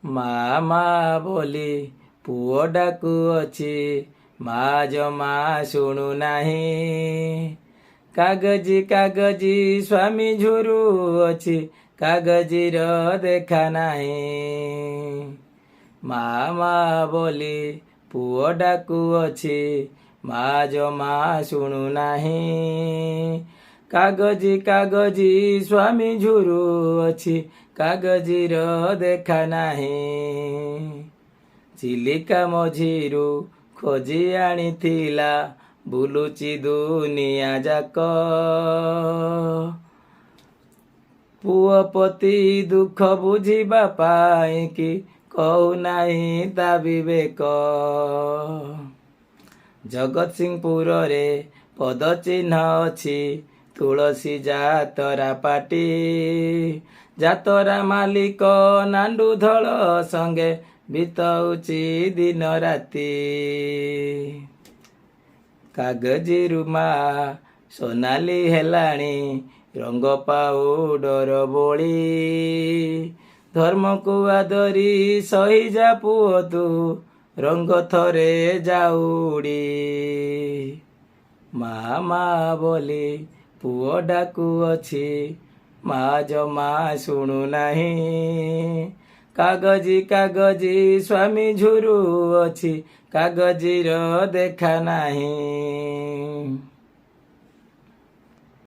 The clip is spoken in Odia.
ମା' ମା' ବୋଲି ପୁଅ ଡାକୁଅଛି, ମା' ଜମା ଶୁଣୁନାହିଁ। କାଗଜି କାଗଜି ସ୍ୱାମୀ ଝୁରୁଅଛି, କାଗଜିର ଦେଖା ନାହିଁ। ମା' ମା' ବୋଲି ପୁଅ ଡାକୁଅଛି, ମା' ଜମା ଶୁଣୁନାହିଁ। କାଗଜି କାଗଜି ସ୍ୱାମୀ ଝୁରୁଅଛି, କାଗଜିର ଦେଖା ନାହିଁ। ଚିଲିକା ମଝିରୁ ଖୋଜି ଆଣିଥିଲା, ବୁଲୁଚି ଦୁନିଆ ଯାକ। ପୁଅ ପତି ଦୁଃଖ ବୁଝିବା ପାଇଁକି, କହୁନାହିଁ ତା ବିବେକ। ଜଗତସିଂହପୁରରେ ପଦଚିହ୍ନ ଅଛି, ତୁଳସୀ ଯାତରା ପାଟି। ଯାତରା ମାଲିକ ନାଣ୍ଡୁ ଧଳ ସଙ୍ଗେ, ବିତଉଛି ଦିନ ରାତି। କାଗଜିରୁ ମା' ସୋନାଲି ହେଲାଣି, ରଙ୍ଗ ପାଉଡର ବୋଳି। ଧର୍ମକୁ ଆଦରି ସହିଯା ପୁଅ ତୁ, ରଙ୍ଗ ଥରେ ଯାଉଡ଼ି। ମା' ମା' ବୋଲି ପୁଅ ଡାକୁଅଛି, ମା' ଜମା ଶୁଣୁନାହିଁ। କାଗଜି କାଗଜି ସ୍ୱାମୀ ଝୁରୁଅଛି, କାଗଜିର ଦେଖା ନାହିଁ।